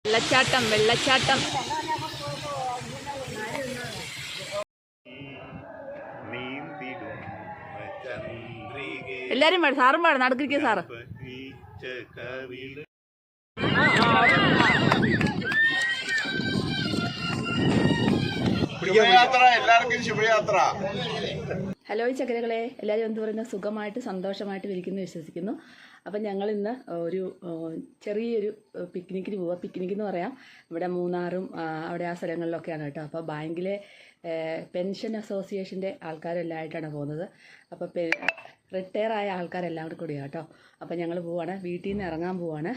വെള്ളച്ചാട്ടം വെള്ളച്ചാട്ടം. എല്ലാരും പാടും, സാറും പാടും, നടക്കിരിക്കുക സാറ്. ഹലോ ചക്കരകളെ, എല്ലാവരും എന്ത് പറയുന്നത്, സുഖമായിട്ട് സന്തോഷമായിട്ട് ഇരിക്കുന്നു വിശ്വസിക്കുന്നു. അപ്പം ഞങ്ങൾ ഇന്ന് ഒരു ചെറിയൊരു പിക്നിക്കിന് പോവുക. പിക്നിക്ക് എന്ന് പറയാം, ഇവിടെ മൂന്നാറും അവിടെ ആ സ്ഥലങ്ങളിലൊക്കെയാണ് കേട്ടോ. അപ്പോൾ ബാങ്കിലെ പെൻഷൻ അസോസിയേഷൻ്റെ ആൾക്കാരെല്ലാം ആയിട്ടാണ് പോകുന്നത്. അപ്പോൾ റിട്ടയർ ആയ ആൾക്കാരെല്ലാം കൂടിയാണ് കേട്ടോ. അപ്പോൾ ഞങ്ങൾ പോവാണ്, വീട്ടിൽ നിന്ന് ഇറങ്ങാൻ പോവാണ്.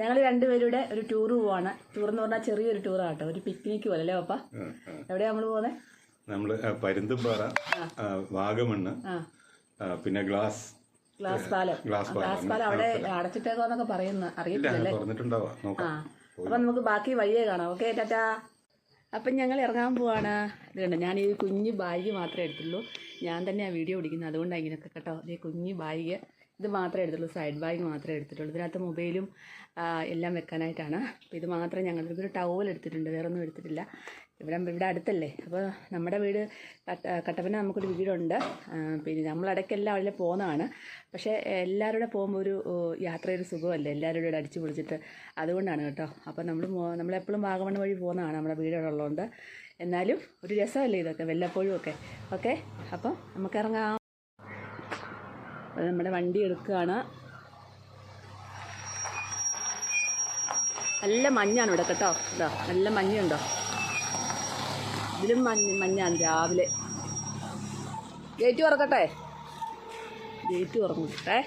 ഞങ്ങൾ രണ്ടുപേരുടെ ഒരു ടൂർ പോവാണ്. ടൂർ എന്ന് പറഞ്ഞാൽ ചെറിയൊരു ടൂറാണ് കേട്ടോ, ഒരു പിക്നിക്ക് പോലെ അല്ലേ പപ്പ? എവിടെയാണ് നമ്മൾ പോകുന്നത്? നമ്മള് പരുന്തുംപാറ, വാഗമണ്ണ്, പിന്നെ ഗ്ലാസ് പാലം അവിടെ അടച്ചിട്ടേക്കോന്നൊക്കെ പറയുന്ന അറിയത്തില്ലല്ലേ. അപ്പൊ നമുക്ക് ബാക്കി വഴിയേ കാണാം. ഓക്കെ, ടാറ്റാ. അപ്പം ഞങ്ങൾ ഇറങ്ങാൻ പോവാണ്. ഇത് കണ്ടോ, ഞാൻ ഈ കുഞ്ഞ് ബാഗ് മാത്രമേ എടുത്തുള്ളൂ. ഞാൻ തന്നെയാണ് വീഡിയോ പിടിക്കുന്നത്, അതുകൊണ്ടാണ് ഇങ്ങനെയൊക്കെ കേട്ടോ. ഈ കുഞ്ഞ് ബാഗ് ഇത് മാത്രമേ എടുത്തുള്ളൂ, സൈഡ് ബാഗ് മാത്രമേ എടുത്തിട്ടുള്ളൂ. ഇതിനകത്ത് മൊബൈലും എല്ലാം വെക്കാനായിട്ടാണ്. അപ്പോൾ ഇത് മാത്രമേ ഞങ്ങളിതൊരു ടവൽ എടുത്തിട്ടുണ്ട്, വേറെ ഒന്നും എടുത്തിട്ടില്ല. ഇവിടെ അടുത്തല്ലേ. അപ്പോൾ നമ്മുടെ വീട് കട്ടപ്പന നമുക്കൊരു വീടുണ്ട്. പിന്നെ നമ്മളിടയ്ക്കെല്ലാം അവിടെ പോകുന്നതാണ്. പക്ഷേ എല്ലാവരും കൂടെ പോകുമ്പോൾ ഒരു യാത്രയൊരു സുഖമല്ലേ, എല്ലാവരും കൂടെ അടിച്ചു പൊളിച്ചിട്ട്. അതുകൊണ്ടാണ് കേട്ടോ. അപ്പോൾ നമ്മളെപ്പോഴും വാഗമൺ വഴി പോകുന്നതാണ്, നമ്മുടെ വീടുള്ളതുകൊണ്ട്. എന്നാലും ഒരു രസമല്ലേ ഇതൊക്കെ, വല്ലപ്പോഴും ഒക്കെ. ഓക്കെ, അപ്പം നമുക്കിറങ്ങാം. അത് നമ്മുടെ വണ്ടി എടുക്കുകയാണ്. നല്ല മഞ്ഞാണ് ഇവിടെ കേട്ടോ. ഇതാ നല്ല മഞ്ഞുണ്ടോ? ഇതിലും മഞ്ഞാണ് രാവിലെ. ഗേറ്റ് തുറക്കട്ടെ, ഗേറ്റ് തുറന്നിട്ടെ.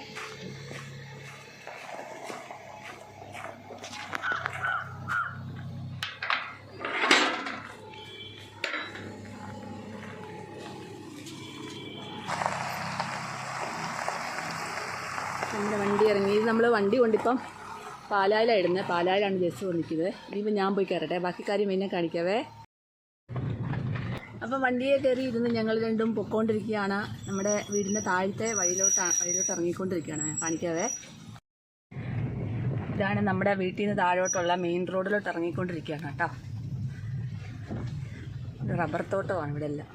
നമ്മുടെ വണ്ടി ഇറങ്ങി. നമ്മൾ വണ്ടി കൊണ്ടിപ്പം പാലായിലാണ് ഇടുന്നത്. പാലായിലാണ് ബസ് വന്നിരിക്കുന്നത്. ഇനിയിപ്പോൾ ഞാൻ പോയി കയറട്ടെ, ബാക്കി കാര്യം എന്നെ കാണിക്കാവേ. അപ്പം വണ്ടിയെ കയറി ഇരുന്ന് ഞങ്ങൾ രണ്ടും പൊക്കോണ്ടിരിക്കുകയാണ്. നമ്മുടെ വീടിൻ്റെ താഴത്തെ വഴിയിലോട്ട് ഇറങ്ങിക്കൊണ്ടിരിക്കുകയാണ്. കാണിക്കാവേ. ഇതാണ് നമ്മുടെ വീട്ടിൽ നിന്ന് താഴോട്ടുള്ള മെയിൻ റോഡിലോട്ട് ഇറങ്ങിക്കൊണ്ടിരിക്കുകയാണ് കേട്ടോ. റബ്ബർ തോട്ടമാണ് ഇവിടെ എല്ലാം.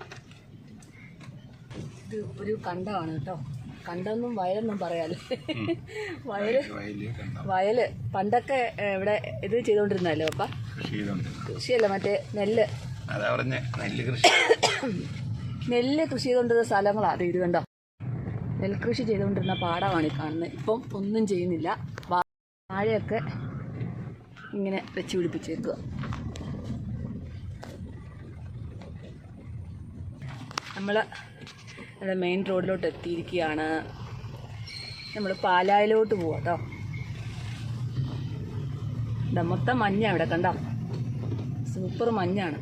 ഇത് ഒരു കണ്ടമാണ് കേട്ടോ. കണ്ടൊന്നും വയലൊന്നും പറയാല്ലേ. വയല് പണ്ടൊക്കെ ഇവിടെ ഇത് ചെയ്തോണ്ടിരുന്നല്ലോ അപ്പ. കൃഷിയല്ല, മറ്റേ നെല്ല് കൃഷി ചെയ്തോണ്ടിരുന്ന സ്ഥലങ്ങളാണ്. അത് ഇത് കണ്ടോ, നെൽകൃഷി ചെയ്തുകൊണ്ടിരുന്ന പാടമാണ് ഈ കാണുന്നത്. ഇപ്പം ഒന്നും ചെയ്യുന്നില്ല. വാഴയൊക്കെ ഇങ്ങനെ വെച്ച് പിടിപ്പിച്ചേക്കുക. നമ്മൾ മെയിൻ റോഡിലോട്ട് എത്തിയിരിക്കുകയാണ്. നമ്മൾ പാലായിലോട്ട് പോവാം കേട്ടോ. ഇതാ മൊത്തം മഞ്ഞാണ് ഇവിടെ കണ്ടോ, സൂപ്പർ മഞ്ഞാണ്.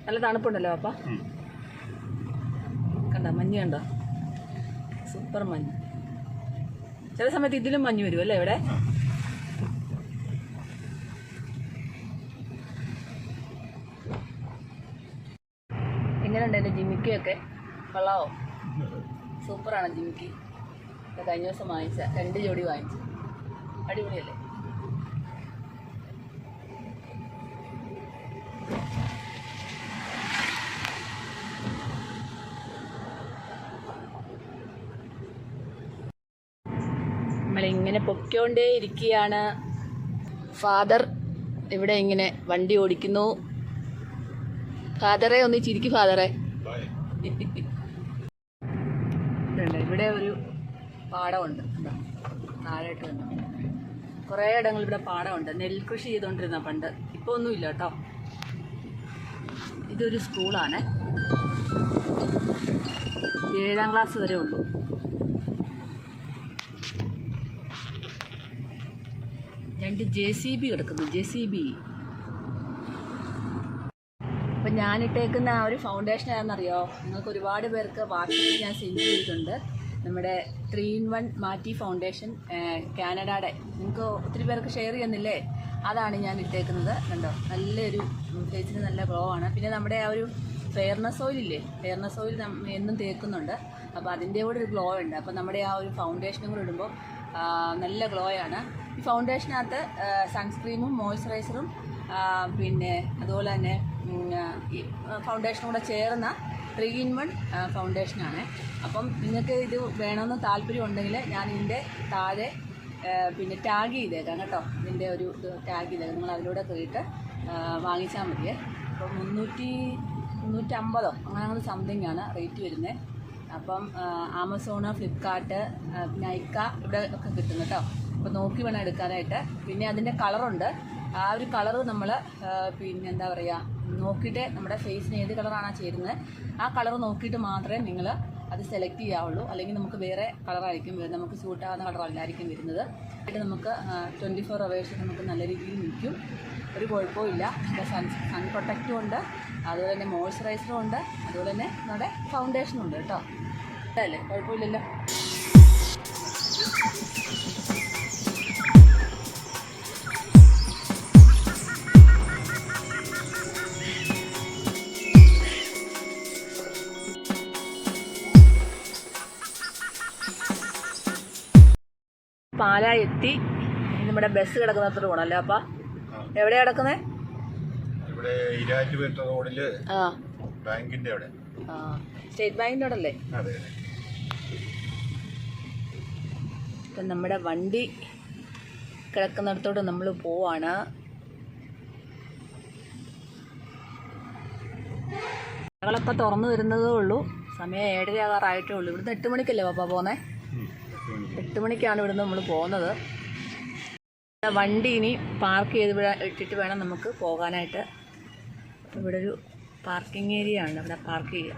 നല്ല തണുപ്പുണ്ടല്ലോ അപ്പ. കണ്ടോ മഞ്ഞ് കണ്ടോ, സൂപ്പർ മഞ്ഞ്. ചില സമയത്ത് ഇതിലും മഞ്ഞ് വരും അല്ലേ ഇവിടെ. എങ്ങനെയുണ്ട് എൻ്റെ ജിമിക്കൊക്കെ? കൊള്ളാവോ? സൂപ്പറാണ് ജിമിക്ക്. കഴിഞ്ഞ ദിവസം വാങ്ങിച്ച 2 ജോഡി വാങ്ങിച്ചു. അടിപൊളിയല്ലേ? നമ്മളിങ്ങനെ പൊക്കോണ്ടേ ഇരിക്കുകയാണ്. ഫാദർ ഇവിടെ ഇങ്ങനെ വണ്ടി ഓടിക്കുന്നു. ഫാദറെ ഒന്ന് ചിരിക്ക് ഫാദറെ. ഇവിടെ ഒരു പാടമുണ്ട്, താഴോട്ട് തന്നെ കുറേ ഇടങ്ങൾ ഇവിടെ പാടമുണ്ട്. നെൽകൃഷി ചെയ്തുകൊണ്ടിരുന്ന പണ്ട്, ഇപ്പോൾ ഒന്നുമില്ല കേട്ടോ. ഇതൊരു സ്കൂളാണ്, 7ാം ക്ലാസ് വരെ ഉള്ളൂ. രണ്ട് JCB കിടക്കുന്നു, JCB. അപ്പം ഞാനിട്ടേക്കുന്ന ആ ഒരു ഫൗണ്ടേഷൻ ആണെന്നറിയോ? നിങ്ങൾക്ക് ഒരുപാട് പേർക്ക് വാട്സപ്പിൽ ഞാൻ സെൻഡ് ചെയ്തിട്ടുണ്ട്. നമ്മുടെ 3-in-1 മാറ്റി ഫൗണ്ടേഷൻ, കാനഡയുടെ. നിങ്ങൾക്ക് ഒത്തിരി പേർക്ക് ഷെയർ ചെയ്യുന്നില്ലേ? അതാണ് ഞാൻ ഇട്ടേക്കുന്നത്. കണ്ടോ, നല്ലൊരു ഫേസിന് നല്ല ഗ്ലോ ആണ്. പിന്നെ നമ്മുടെ ആ ഒരു ഫെയർനെസ് ഓയിലില്ലേ, ഫെയർനെസ് ഓയിൽ എന്നും തേക്കുന്നുണ്ട്. അപ്പോൾ അതിൻ്റെ കൂടെ ഒരു ഗ്ലോ ഉണ്ട്. അപ്പോൾ നമ്മുടെ ആ ഒരു ഫൗണ്ടേഷനും കൂടെ ഇടുമ്പോൾ നല്ല ഗ്ലോയാണ്. ഈ ഫൗണ്ടേഷനകത്ത് സൺസ്ക്രീമും മോയ്സ്ചറൈസറും പിന്നെ അതുപോലെ തന്നെ ഈ ഫൗണ്ടേഷനും കൂടെ ചേർന്ന 3-in-1 ഫൗണ്ടേഷനാണ്. അപ്പം നിങ്ങൾക്ക് ഇത് വേണമെന്ന് താല്പര്യം ഉണ്ടെങ്കിൽ ഞാൻ ഇതിൻ്റെ താഴെ പിന്നെ ടാഗ് ചെയ്തേക്കാം കേട്ടോ. ഇതിൻ്റെ ഒരു ടാഗ് ചെയ്തേക്കാം, നിങ്ങൾ അതിലൂടെ കയറിയിട്ട് വാങ്ങിച്ചാൽ മതിയേ. അപ്പം 350 അങ്ങനെ സംതിങ് ആണ് റേറ്റ് വരുന്നത്. അപ്പം ആമസോണ്, ഫ്ലിപ്കാർട്ട്, നൈക്ക ഇവിടെ ഒക്കെ കിട്ടും കേട്ടോ. അപ്പോൾ നോക്കി വേണം എടുക്കാനായിട്ട്. പിന്നെ അതിൻ്റെ കളറുണ്ട്. ആ ഒരു കളറ് നമ്മൾ പിന്നെ എന്താ പറയുക നോക്കിയിട്ട് നമ്മുടെ ഫേസിന് ഏത് കളറാണോ ചേരുന്നത് ആ കളർ നോക്കിയിട്ട് മാത്രമേ നിങ്ങൾ അത് സെലക്ട് ചെയ്യാവുള്ളൂ. അല്ലെങ്കിൽ നമുക്ക് വേറെ കളറായിരിക്കും വരുന്നത്, നമുക്ക് സൂട്ടാകുന്ന കളറല്ലായിരിക്കും വരുന്നത്. ആയിട്ട് നമുക്ക് 24 hours നമുക്ക് നല്ല രീതിയിൽ നിൽക്കും, ഒരു കുഴപ്പവും ഇല്ല. സൺ പ്രൊട്ടക്റ്റും ഉണ്ട്, അതുപോലെ തന്നെ മോയ്സ്ചറൈസറും ഉണ്ട്, അതുപോലെ തന്നെ നമ്മുടെ ഫൗണ്ടേഷനും ഉണ്ട് കേട്ടോ. അല്ലേ, കുഴപ്പമില്ലല്ലോ. പാലാ എത്തി. നമ്മുടെ ബസ് കിടക്കുന്നിടത്തോട്ട് പോകണമല്ലോ. അപ്പം എവിടെയാ കിടക്കുന്നത്? ഇവിടെ ഇരാറ്റുപേട്ട റോഡില് ബാങ്കിന്റെ അവിടെ. സ്റ്റേറ്റ് ബാങ്കിന്റെ അവിടെ അല്ലേ? അതെ. ഇപ്പം നമ്മുടെ വണ്ടി കിടക്കുന്നിടത്തോട്ട് നമ്മൾ പോവാണ്. കടകളൊക്കെ തുറന്നു വരുന്നതേ ഉള്ളൂ. സമയം 7:30 ആകാറായിട്ടേ ഉള്ളൂ. ഇവിടുന്ന് 8 മണിക്കല്ലേ പാപ്പ പോകുന്നത്? 8 മണിക്കാണ് ഇവിടുന്ന് നമ്മൾ പോകുന്നത്. വണ്ടി ഇനി പാർക്ക് ചെയ്ത് ഇട്ടിട്ട് വേണം നമുക്ക് പോകാനായിട്ട്. ഇവിടെ ഒരു പാർക്കിംഗ് ഏരിയ ആണ്, അവിടെ പാർക്ക് ചെയ്യുക.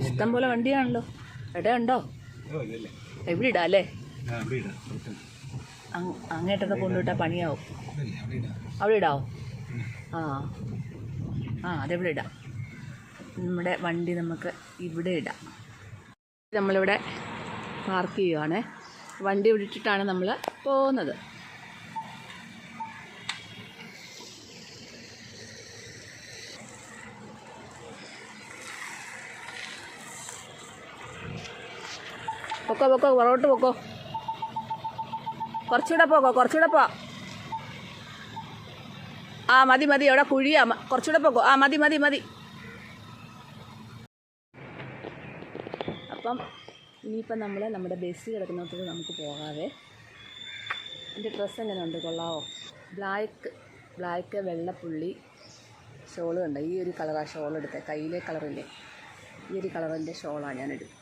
ഇഷ്ടം പോലെ വണ്ടിയാണല്ലോ. എവിടെ ഉണ്ടോ? ഇവിടെ ഇടാം അല്ലേ? അങ്ങേട്ടൊക്കെ കൊണ്ടുവിട്ടാൽ പണിയാവും. അവിടെ ഇടാവോ? അതെവിടെ ഇടാം. നമ്മുടെ വണ്ടി നമുക്ക് ഇവിടെ ഇടാം. നമ്മളിവിടെ പാർക്ക് ചെയ്യുവാണ്. വണ്ടി വിട്ടിട്ടാണ് നമ്മൾ പോകുന്നത്. പൊക്കോ പുറകോട്ട് പൊക്കോ. കുറച്ചുകൂടെ പോ. മതി അവിടെ കുഴിയാ. കുറച്ചുകൂടെ പോക്കോ. മതി. അപ്പം ഇനിയിപ്പം നമ്മൾ നമ്മുടെ ബസ് കിടക്കുന്നിടത്തോട് നമുക്ക് പോകാതെ. എൻ്റെ ഡ്രസ്സ് എങ്ങനെ ഉണ്ട്, കൊള്ളാവോ? ബ്ലാക്ക് വെള്ളപ്പുള്ളി ഷോള് കണ്ടോ? ഈ ഒരു കളറാണ് ഷോൾ എടുത്തത്. കയ്യിലെ കളറില്ലേ, ഈ ഒരു കളറിൻ്റെ ഷോളാണ് ഞാനെടുത്തത്.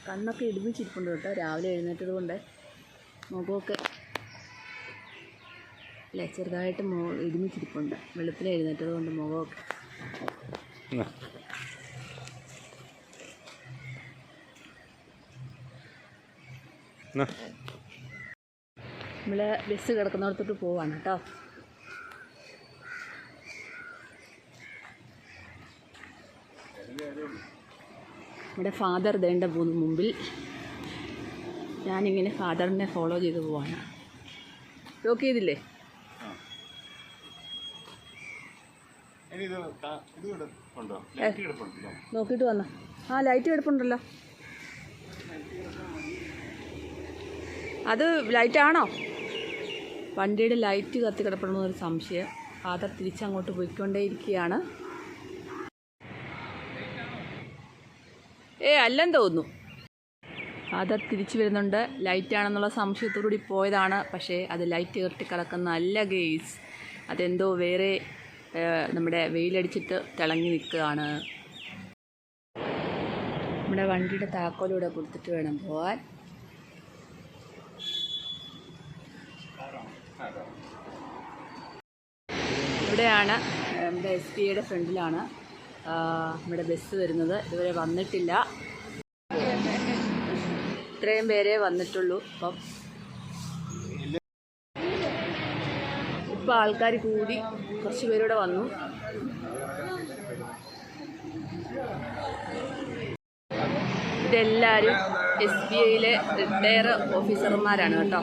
കണ്ണൊക്കെ ഇടിമിച്ചിരിപ്പുണ്ട് കേട്ടോ, രാവിലെ എഴുന്നേറ്റത് കൊണ്ട്. മുഖമൊക്കെ അല്ലേ ചെറുതായിട്ട് ഇടിമിച്ചിരിപ്പുണ്ട്, വെളുപ്പിൽ എഴുന്നേറ്റത് കൊണ്ട് മുഖമൊക്കെ. നമ്മൾ ബസ് കിടക്കുന്നിടത്തോട്ട് പോവാണ് കേട്ടോ. നമ്മുടെ ഫാദർ ദേണ്ട പോകുന്നു മുമ്പിൽ. ഞാനിങ്ങനെ ഫാദറിനെ ഫോളോ ചെയ്ത് പോവാണ്. ലോക്ക് ചെയ്തില്ലേ? നോക്കിയിട്ട് വന്നോ. ലൈറ്റ് കിടപ്പുണ്ടല്ലോ. അത് ലൈറ്റാണോ? വണ്ടിയുടെ ലൈറ്റ് കത്തി കിടപ്പണമെന്നൊരു സംശയം. ഫാദർ തിരിച്ചങ്ങോട്ട് പോയിക്കൊണ്ടേയിരിക്കുകയാണ്. അല്ലെന്ന് തോന്നുന്നു. ഫാദർ തിരിച്ചു വരുന്നുണ്ട്. ലൈറ്റാണെന്നുള്ള സംശയത്തോടുകൂടി പോയതാണ്. പക്ഷേ അത് ലൈറ്റ് കെട്ടി കിടക്കുന്നതല്ല ഗെയ്സ്. അതെന്തോ വേറെ നമ്മുടെ വെയിലടിച്ചിട്ട് തിളങ്ങി നിൽക്കുകയാണ്. നമ്മുടെ വണ്ടിയുടെ താക്കോലൂടെ കൊടുത്തിട്ട് വേണം പോകാൻ. ഇവിടെയാണ് നമ്മുടെ SBIയുടെ ഫ്രണ്ടിലാണ് നമ്മുടെ ബസ് വരുന്നത്. ഇതുവരെ വന്നിട്ടില്ല. ഇത്രയും പേരെ വന്നിട്ടുള്ളൂ. ഇപ്പം ആൾക്കാർ കൂടി കുറച്ച് പേരൂടെ വന്നു. ഇതെല്ലാവരും SBIയിലെ റിട്ടയർ ഓഫീസർമാരാണ് കേട്ടോ.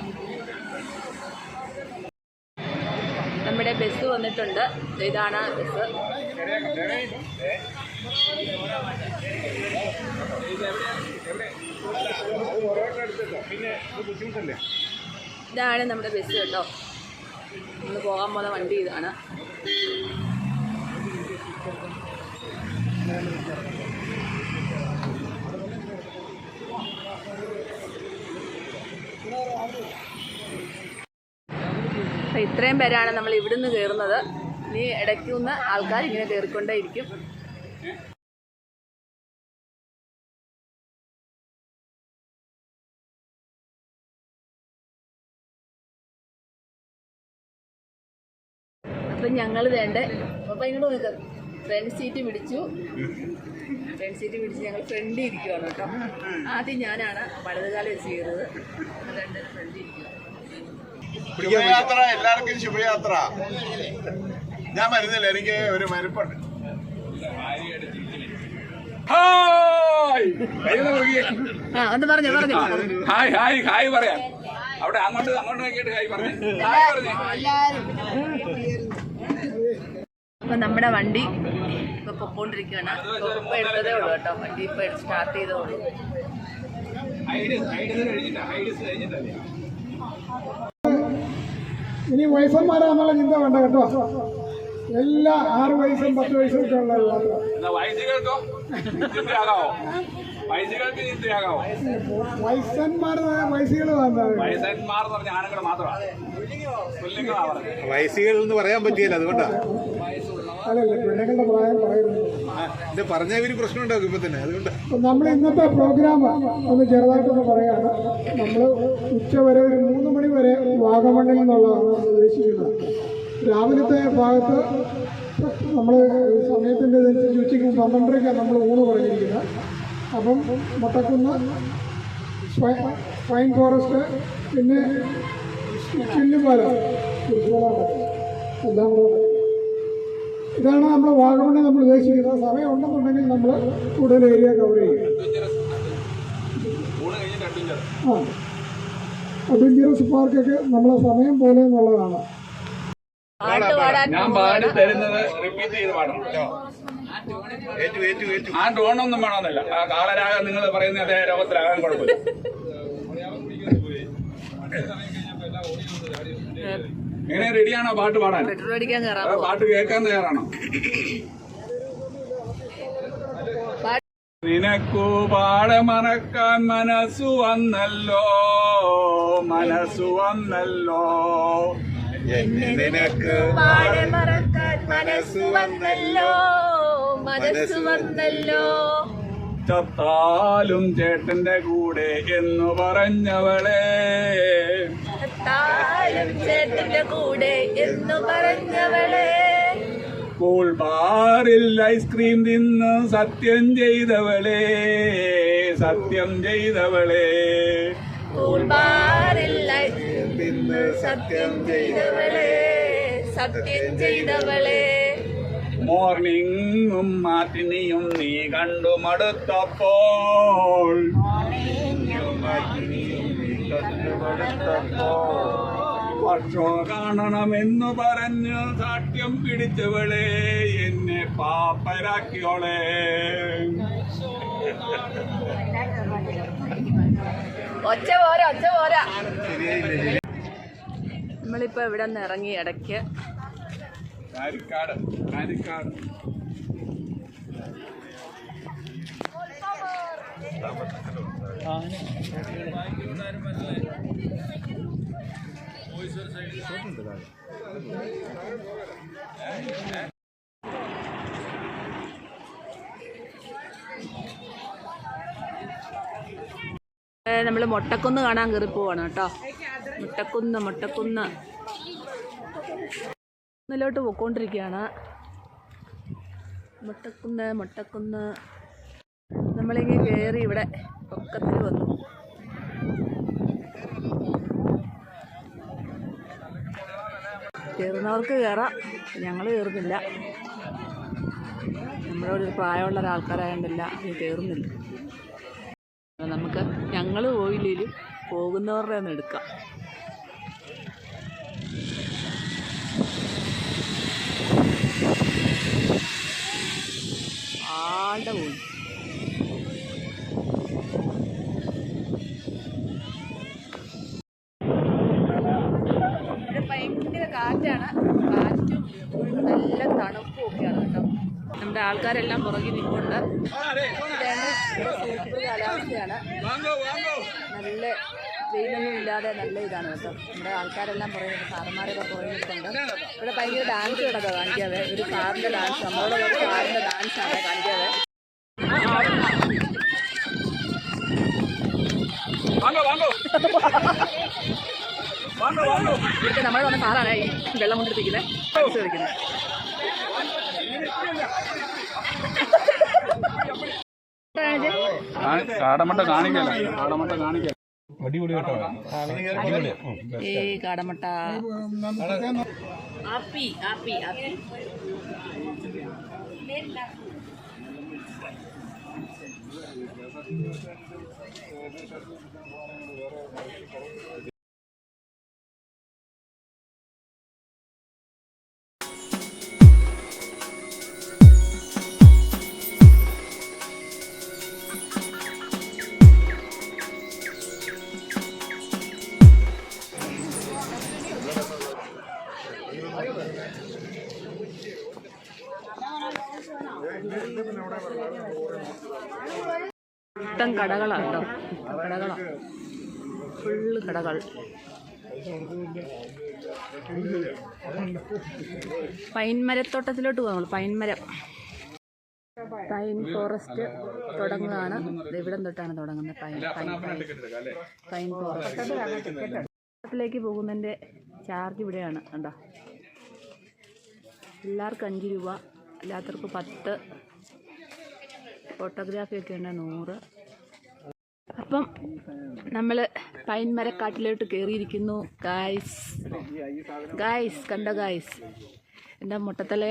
നമ്മുടെ ബസ് വന്നിട്ടുണ്ട്. ഇതാണ് ബസ്. ഇതാണ് നമ്മുടെ ബസ് കേട്ടോ. നമ്മൾ പോകാൻ പോകുന്ന വണ്ടി ഇതാണ്. അപ്പം ഇത്രയും പേരാണ് നമ്മൾ ഇവിടുന്ന് കയറുന്നത്. ഇനി ഇടയ്ക്കുന്ന ആൾക്കാർ ഇങ്ങനെ കയറിക്കൊണ്ടേയിരിക്കും. അപ്പം ഞങ്ങൾ വേണ്ട അപ്പം ഇങ്ങോട്ട് നോക്കാം. ഫ്രണ്ട് സീറ്റ് പിടിച്ചു ഞങ്ങൾ ഫ്രണ്ടിൽ ഇരിക്കുവാണ് കേട്ടോ. ആദ്യം ഞാനാണ് വലതുകാലം വെച്ച് കയറുന്നത്. രണ്ട് ഫ്രണ്ടിൽ ഇരിക്കുക. ശുഭയാത്ര, എല്ലാവർക്കും ശുഭയാത്ര. ഞാൻ മരുന്നില്ല, എനിക്ക് ഒരു മരുപ്പുണ്ട്. ഒന്ന് പറഞ്ഞു ഹായ് ഹായ് ഹായ് പറയാം. അവിടെ അങ്ങോട്ട് നോക്കിയിട്ട് ഹായ് പറഞ്ഞു. അപ്പം നമ്മുടെ വണ്ടി ഇപ്പൊ പൊക്കോണ്ടിരിക്കുകയാണ്. ഇപ്പൊ എടുത്തതേ ഉള്ളൂ കേട്ടോ. വണ്ടി ഇപ്പൊ സ്റ്റാർട്ട് ചെയ്തേ ഉള്ളൂ. ഇനി വയസ്സന്മാരാന്നുള്ള ചിന്ത വേണ്ട കേട്ടോ. എല്ലാ 6 വയസ്സും 10 വയസ്സും ഒക്കെ ഉള്ള വയസ്സുകൾക്കോ ചിന്തയാകാവോ? വയസ്സുകൾക്ക് ചിന്തയാകാവോ? വയസ്സന്മാർ വയസ്സുകൾ വയസ്സന്മാർ എന്ന് പറഞ്ഞ ആണുങ്ങൾ മാത്രമാണ്. വയസ്സുകൾ എന്ന് പറയാൻ പറ്റിയല്ല, അതുകൊണ്ടാണ്. അല്ലല്ല, പെണ്ണുങ്ങളുടെ പ്രായം പറയുന്നത്. ഇത് പറഞ്ഞ ഒരു പ്രശ്നം ഉണ്ടാക്കും ഇപ്പൊ തന്നെ, അതുകൊണ്ട്. നമ്മൾ ഇന്നത്തെ പ്രോഗ്രാം ഒന്ന് ചെറുതായിട്ടൊന്ന് പറയാണ്. നമ്മൾ ഉച്ചവരെ ഒരു 3 മണി വരെ വാഗമണ്ണിൽ നിന്നുള്ളതാണ് നമ്മൾ ഉദ്ദേശിക്കുന്നത്. രാവിലത്തെ ഭാഗത്ത് നമ്മൾ സമയത്തിൻ്റെ അനുസരിച്ച് ഉച്ചയ്ക്ക് 12:30 നമ്മൾ ഊണ് പറഞ്ഞിരിക്കുന്നത്. അപ്പം മുട്ടക്കുന്ന്, പൈൻ ഫോറസ്റ്റ്, പിന്നെ ചില്ലുപാലം, എല്ലാം കൂടെ ഇതാണ് നമ്മൾ വാഗമണ്ണിൽ നമ്മൾ ഉദ്ദേശിക്കുന്നത്. സമയം ഉണ്ടെന്നുണ്ടെങ്കിൽ നമ്മൾ കൂടുതൽ ഏരിയ കവർ ചെയ്യും. അഡ്വഞ്ചറസ് പാർക്കൊക്കെ നമ്മളെ സമയം പോലെ എന്നുള്ളതാണ്. ഞാൻ പാടി തരുന്നത് റിപ്പീറ്റ് ചെയ്ത് പാടണം. ആ ടോണൊന്നും വേണമെന്നില്ല. ആ കാളരാഗം നിങ്ങൾ പറയുന്ന അതേ രോഗത്തിലാകാൻ കുഴപ്പമില്ല. എങ്ങനെ റെഡിയാണോ പാട്ട് പാടാൻ? പാട്ട് കേൾക്കാൻ തയ്യാറാണോ? നിനക്കു പാടമറക്കാൻ മനസ്സു വന്നല്ലോ, മനസ്സു വന്നല്ലോ. നിനക്ക് പാടമറക്കാൻ മനസ്സു വന്നല്ലോ, മനസ്സു വന്നല്ലോ. ചത്താലും ചേട്ടന്റെ കൂടെ എന്ന് പറഞ്ഞവളെ, ചത്താലും ചേട്ടന്റെ കൂടെ എന്ന് പറഞ്ഞവളെ. കൂൾ ബാറിൽ ഐസ്ക്രീം തിന്ന് സത്യം ചെയ്തവളെ, സത്യം ചെയ്തവളെ. കൂൾ ബാറിൽ ഐസ്ക്രീം തിന്ന് സത്യം ചെയ്തവളെ, സത്യം ചെയ്തവളെ. മോർണിംഗും മാറ്റിനിയും നീ കണ്ടു മടുത്തപ്പോൾ, വർഷോ കാണണമെന്നു പറഞ്ഞ് സാഠ്യം പിടിച്ചവളെ, എന്നെ പാപ്പരാക്കിയോളെ. ഒച്ച പോരാ, ഒച്ച പോരാ. നമ്മളിപ്പോ ഇവിടെ നിന്ന് ഇറങ്ങി ഇടയ്ക്ക് കാരിക്കാട്. നമ്മൾ മൊട്ടക്കുന്ന് കാണാൻ കയറി പോവാണ് കേട്ടോ. മൊട്ടക്കുന്ന് ിലോട്ട് പോയിക്കൊണ്ടിരിക്കുകയാണ്. മൊട്ടക്കുന്ന് നമ്മളിങ്ങനെ കയറി ഇവിടെ പൊക്കത്തിൽ വന്നു. കയറുന്നവർക്ക് കയറാം, ഞങ്ങൾ കയറുന്നില്ല. നമ്മളോട് പ്രായമുള്ള ഒരാൾക്കാരായതുകൊണ്ടില്ല, ഇത് കയറുന്നില്ല. നമുക്ക് ഞങ്ങൾ പോയില്ലെങ്കിലും പോകുന്നവരുടെ ഒന്ന് എടുക്കാം. ആളുടെ ഊണ്. ഇവിടെ ഭയങ്കര കാറ്റാണ്, കാറ്റും നല്ല തണുപ്പും ഒക്കെയാണ് കേട്ടോ. നമ്മുടെ ആൾക്കാരെല്ലാം പുറകിൽ നിൽക്കുന്നുണ്ട്. സൂപ്പർ കാലാവസ്ഥയാണ്, നല്ല വെയിലൊന്നും ഇല്ലാതെ നല്ല ഇതാണ് കേട്ടോ. നമ്മുടെ ആൾക്കാരെല്ലാം പുറകിൽ, സാറന്മാരൊക്കെ പുറകിൽ നിൽക്കുന്നുണ്ട്. ഇവിടെ ഭയങ്കര ഡാൻസ് കിടക്കുക കാണിക്കാതെ, ഒരു സാറിൻ്റെ ഡാൻസ്, നമ്മളോട് സാറിൻ്റെ ഡാൻസാണ് കാണിക്കാതെ. ഇവിടുത്തെ നമ്മൾ വന്ന സാറാണ് ഈ വെള്ളം കൊണ്ടിരിക്കുന്നത്, ഡാൻസ് കളിക്കുന്നത്. കാടമട്ട കാണിക്കല, കാടമട്ട കാണിക്കല. അടിപൊളി കേട്ടോ, ഈ കാടമട്ട ആപ്പി ആപ്പി ആപ്പി. മൊത്തം കടകളാണ് കേട്ടോ, കടകളാണ്, ഫുള്ള് കടകൾ. പൈൻമരത്തോട്ടത്തിലോട്ട് പോകാം നമ്മൾ. പൈൻ ഫോറസ്റ്റ് തുടങ്ങുകയാണ്. ഇവിടം തൊട്ടാണ് തുടങ്ങുന്നത്. പൈൻ ഫോറസ്റ്റിലേക്ക് പോകുന്നതിൻ്റെ ചാർജ് ഇവിടെയാണ് കണ്ടോ. എല്ലാവർക്കും 5 രൂപ, അല്ലാത്തവർക്ക് 10, ഫോട്ടോഗ്രാഫിയൊക്കെ ഉണ്ട് 100. അപ്പം നമ്മൾ പൈൻമരക്കാട്ടിലോട്ട് കയറിയിരിക്കുന്നു ഗായ്സ്. കണ്ടോ ഗായ്സ്, എൻ്റെ മുട്ടത്തലേ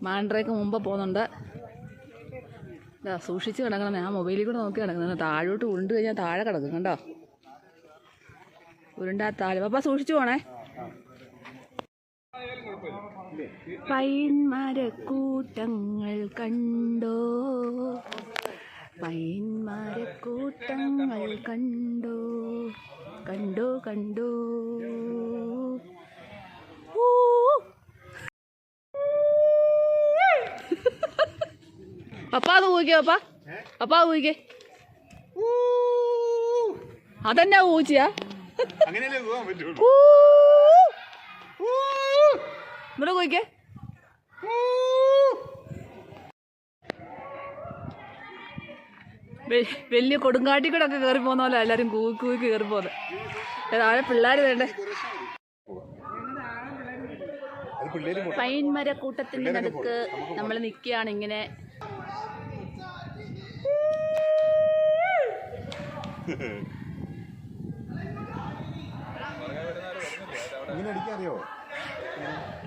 മാൻഡ്രയ്ക്ക് മുമ്പ് പോകുന്നുണ്ട്. സൂക്ഷിച്ച് കിടക്കണം, ഞാൻ മൊബൈലിൽ കൂടെ നോക്കി കിടക്കുന്നത്. താഴോട്ട് ഉരുണ്ട് കഴിഞ്ഞാൽ താഴെ കിടക്കും കണ്ടോ, ഉരുണ്ടാ താഴെ. പപ്പ സൂക്ഷിച്ചു പോണേ. പൈൻമരക്കൂട്ടങ്ങൾ കണ്ടോ, പൈൻമരക്കൂട്ടങ്ങൾ കണ്ടോ, കണ്ടോ കണ്ടോ. പപ്പ അത് ഊഹിക്കേ, പപ്പ ഊഹിക്കേ. അതെന്നാ ഊച്ചിയാ, ഇവിടെ പോയിക്കേ. വലിയ കൊടുങ്കാട്ടി കൂടെ ഒക്കെ കയറി പോകുന്ന പോലെ എല്ലാവരും കൂക്കി കയറി പോകുന്നത്. താഴെ പിള്ളേർ വേണ്ടേ. പൈൻമരക്കൂട്ടത്തിൻ്റെ നടുക്ക് നമ്മൾ നിൽക്കുകയാണ് ഇങ്ങനെ.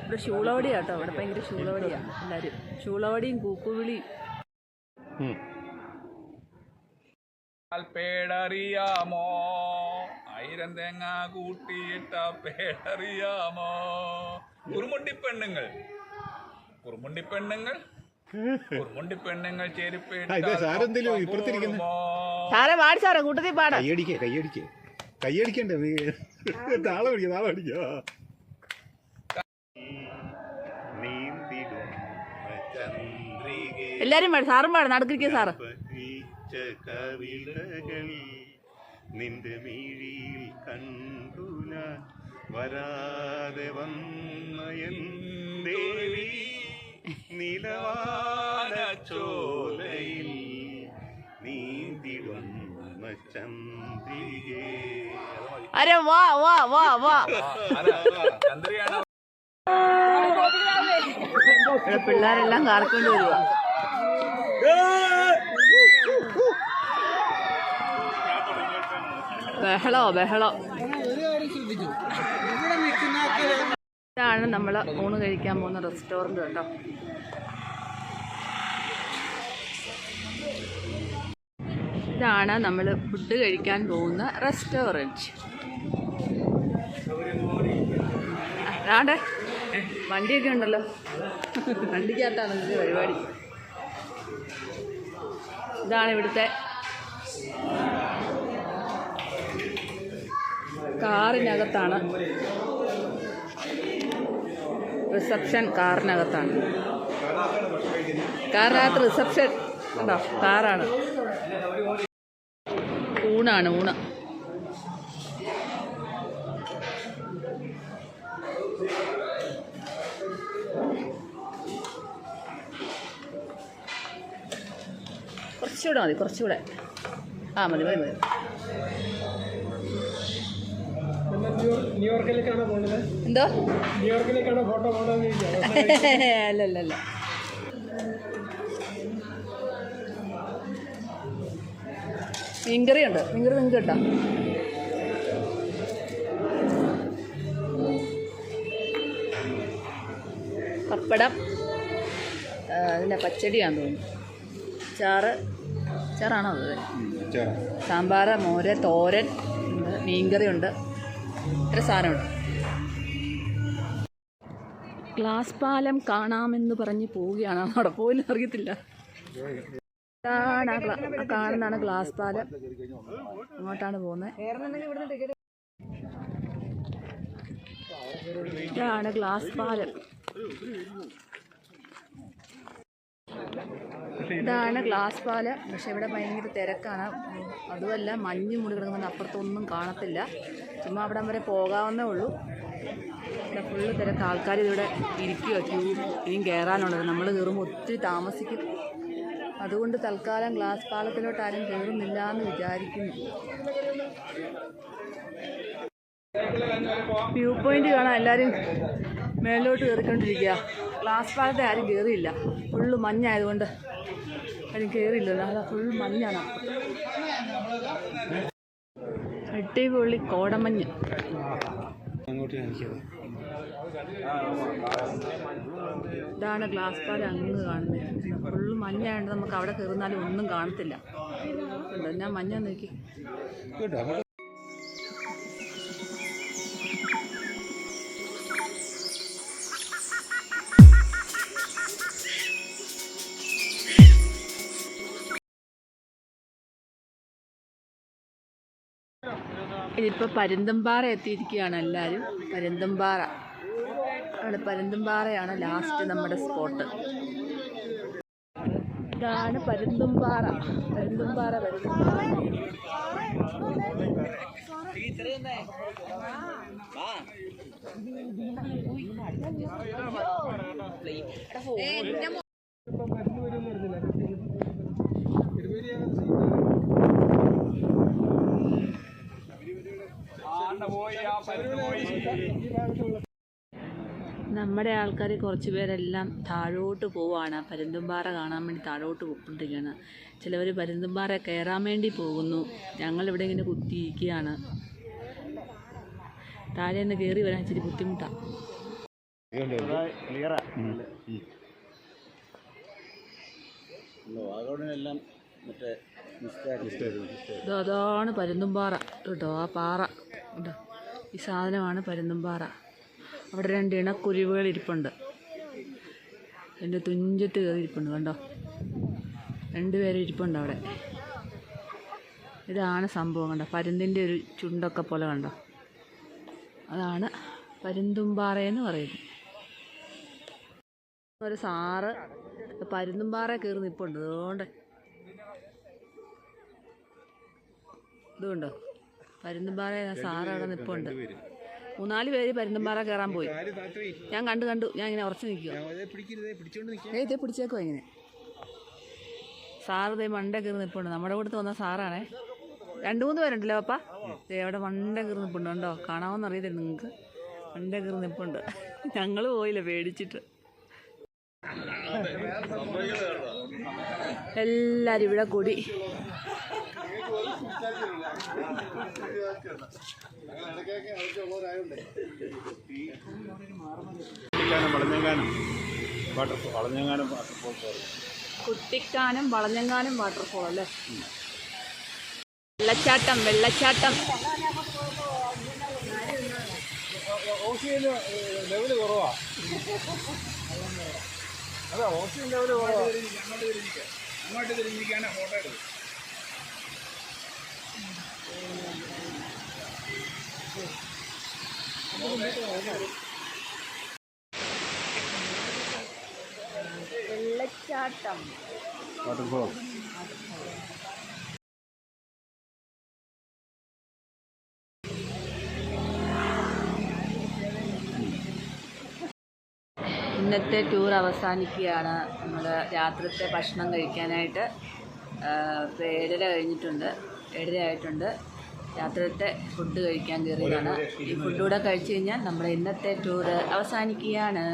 ഇവിടെ ശൂളവടിയാ കേട്ടോ, ഇവിടെ ഭയങ്കര ശൂളവടിയാ എല്ലാവരും. ശൂളവടിയും കൂക്കുവിളിയും. പേടറിയാമോ, 1000 തേങ്ങ കൂട്ടിയിട്ട പേടറിയാമോ. കുറുമുണ്ടിപ്പെണ്ണുങ്ങൾ, കുറുമുണ്ടിപ്പെണ്ണുങ്ങൾ, കുറുമുണ്ടിപ്പെണ്ണുങ്ങൾ ചെരുപ്പേട. സാറേ പാടി സാറേ, കൂട്ടത്തിൽ പാടാം. കയ്യടിക്കണ്ടേ, താളം അടിക്കോ. എല്ലാരും പാടും, സാറും പാടും. നടുക്കിരിക്കുക സാറ്. കവിതകൾ നിന്റെ മിഴിയിൽ കണ്ടു ഞാൻ, വരാതെ വന്ന എൻ ദേവി നിലവാന ചോലയിൽ നീന്തിടുന്ന ചന്ദ്രികേ. അരെ വാ വാ വാ വാ. പിള്ളേരെല്ലാം കാർക്കൊണ്ട് വരുക. ബഹളോ ബഹളോ. ഇതാണ് നമ്മൾ ഊണ് കഴിക്കാൻ പോകുന്ന റെസ്റ്റോറൻറ്റ് കേട്ടോ. ഇതാണ് നമ്മൾ ഫുഡ് കഴിക്കാൻ പോകുന്ന റെസ്റ്റോറൻറ്റ്. അതാണ്ട് വണ്ടിയൊക്കെ ഉണ്ടല്ലോ, വണ്ടിക്കകത്താണ് ഇതിൻ്റെ പരിപാടി. ഇതാണ് ഇവിടുത്തെ കാറിനകത്താണ് റിസപ്ഷൻ. കാറിനകത്താണ്, കാറിനകത്ത് റിസപ്ഷൻ ഉണ്ടോ? കാറാണ്. ഊണാണ്, ഊണ്. കുറച്ചുകൂടെ മതി, കുറച്ചുകൂടെ. മതി മതി മതി. ന്യൂയോർക്കിലേക്കാണോ പോകുന്നത്? എന്തോ? ന്യൂയോർക്കിലേക്കാണോ ഫോട്ടോ പോകണമെന്ന്? അല്ലല്ല. മീൻകറി ഉണ്ട്. മീൻകറി നിങ്ങൾക്ക് കിട്ടാം. പപ്പടം, അതിൻ്റെ പച്ചടിയാണെന്ന് തോന്നുന്നു. ചാറാണോ അത്? സാമ്പാർ, മോര്, തോരൻ ഉണ്ട്, മീൻകറി ഉണ്ട്, ഇത്ര സാധനമുണ്ട്. ഗ്ലാസ് പാലം കാണാമെന്ന് പറഞ്ഞ് പോവുകയാണ്. അവിടെ പോലും അറിയത്തില്ല. കാണുന്നതാണ് ഗ്ലാസ് പാലം. അങ്ങോട്ടാണ് പോകുന്നത്. ഇതാണ് ഗ്ലാസ് പാലം. ഇതാണ് ഗ്ലാസ് പാലം. പക്ഷെ ഇവിടെ ഭയങ്കര തിരക്കാണ്. അതുമല്ല, മഞ്ഞ് മൂടി കിടക്കുന്നത് അപ്പുറത്തൊന്നും കാണത്തില്ല. ചുമ്മാ അവിടം വരെ പോകാവുന്നേ ഉള്ളൂ. ഇവിടെ ഫുള്ള് തിരക്ക്. ആൾക്കാർ ഇവിടെ ഇരിക്കുകയോ ക്യൂ ഇനിയും കയറാനുള്ളത്. നമ്മൾ കയറുമ്പോൾ ഒത്തിരി താമസിക്കും. അതുകൊണ്ട് തൽക്കാലം ഗ്ലാസ് പാലത്തിലോട്ട് ആരും കയറുന്നില്ല എന്ന് വിചാരിക്കുന്നു. വ്യൂ പോയിന്റ് കാണാൻ എല്ലാവരും മേലോട്ട് കയറിക്കൊണ്ടിരിക്കുക. ഗ്ലാസ് പാലത്തെ ആരും കയറിയില്ല. ഫുള്ള് മഞ്ഞായതുകൊണ്ട് ആരും കയറിയില്ലല്ലോ. അതാ ഫുൾ മഞ്ഞാണ്. അടിപൊളി കോടമഞ്ഞ്. ഇതാണ് ഗ്ലാസ് പാലം അങ്ങ് കാണുന്നത്. ഫുള്ള് മഞ്ഞായതുകൊണ്ട് നമുക്ക് അവിടെ കയറുന്നാലും ഒന്നും കാണത്തില്ല. ഞാൻ മഞ്ഞ നോക്കി. ഇതിപ്പോൾ പരുന്തുംപാറ എത്തിയിരിക്കുകയാണ് എല്ലാവരും. പരുന്തുംപാറ അവിടെ, പരുന്തുംപാറയാണ് ലാസ്റ്റ് നമ്മുടെ സ്പോട്ട്. ഇതാണ് പരുന്തുംപാറ. പരുന്തുംപാറ നമ്മുടെ ആൾക്കാർ കുറച്ച് പേരെല്ലാം താഴോട്ട് പോവാണ്. പരുന്തുംപാറ കാണാൻ വേണ്ടി താഴോട്ട് പോയിക്കൊണ്ടിരിക്കുകയാണ്. ചിലവർ പരുന്തുംപാറ കയറാൻ വേണ്ടി പോകുന്നു. ഞങ്ങളിവിടെ ഇങ്ങനെ കുത്തിയിരിക്കുകയാണ്. താഴെ നിന്ന് കയറി വരാൻ ഇച്ചിരി ബുദ്ധിമുട്ടാണ്. അതാണ് പരുന്തുംപാറ കേട്ടോ. ആ പാറ കേട്ടോ, ഈ സാധനമാണ് പരുന്തുംപാറ. അവിടെ 2 ഇണക്കുരുവികൾ ഇരിപ്പുണ്ട്. എൻ്റെ തുഞ്ചത്ത് കയറി ഇരിപ്പുണ്ട് കണ്ടോ. 2 പേര് ഇരിപ്പുണ്ട് അവിടെ. ഇതാണ് സംഭവം കണ്ടോ. പരുന്തിൻ്റെ ഒരു ചുണ്ടൊക്കെ പോലെ കണ്ടോ. അതാണ് പരുന്തുംപാറയെന്ന് പറയുന്നത്. ഒരു സാറ് പരുന്തുംപാറ കയറി നിൽപ്പുണ്ട്. അതുകൊണ്ട് ഇതുകൊണ്ടോ, പരുന്തുംപാറ സാറ് അവിടെ നിൽപ്പുണ്ട്. 3-4 പേര് പരുന്തുംപാറ കയറാൻ പോയി. ഞാൻ കണ്ടു. ഞാൻ ഇങ്ങനെ ഉറച്ചു നിൽക്കുക. ഇതേ പിടിച്ചേക്കോ ഇങ്ങനെ. സാറ് ഇതേ മണ്ട കയറി നിൽപ്പുണ്ട്. നമ്മുടെ കൂടെ വന്ന സാറാണേ. 2-3 പേരുണ്ടല്ലോ പപ്പ. അവിടെ മണ്ട കയറി നിൽപ്പുണ്ട് കണ്ടോ. കാണാമെന്ന് അറിയത്തില്ല നിങ്ങൾക്ക്. മണ്ട കയറി നിൽപ്പുണ്ട്. ഞങ്ങൾ പോയില്ല പേടിച്ചിട്ട്. എല്ലാവരും ഇവിടെ കൂടി. കുട്ടിക്കാനം വളഞ്ഞങ്ങാനം വാട്ടർഫോൾ അല്ലേ. വെള്ളച്ചാട്ടം. ലെവല് കുറവാ. അങ്ങോട്ട് തിരിഞ്ഞിരിക്കാനാ ഫോട്ടോ എടുക്കും. വെള്ളച്ചാട്ടം. വാട്ടർഫോൾ. ഇന്നത്തെ ടൂർ അവസാനിക്കുകയാണ്. നമ്മൾ രാത്രിത്തെ ഭക്ഷണം കഴിക്കാനായിട്ട് 7:30 കഴിഞ്ഞിട്ടുണ്ട്, 7:30 ആയിട്ടുണ്ട്. രാത്രിത്തെ ഫുഡ് കഴിക്കാൻ കയറിയതാണ്. ഈ ഫുഡ് കൂടെ കഴിച്ചു കഴിഞ്ഞാൽ നമ്മുടെ ഇന്നത്തെ ടൂർ അവസാനിക്കുകയാണ്.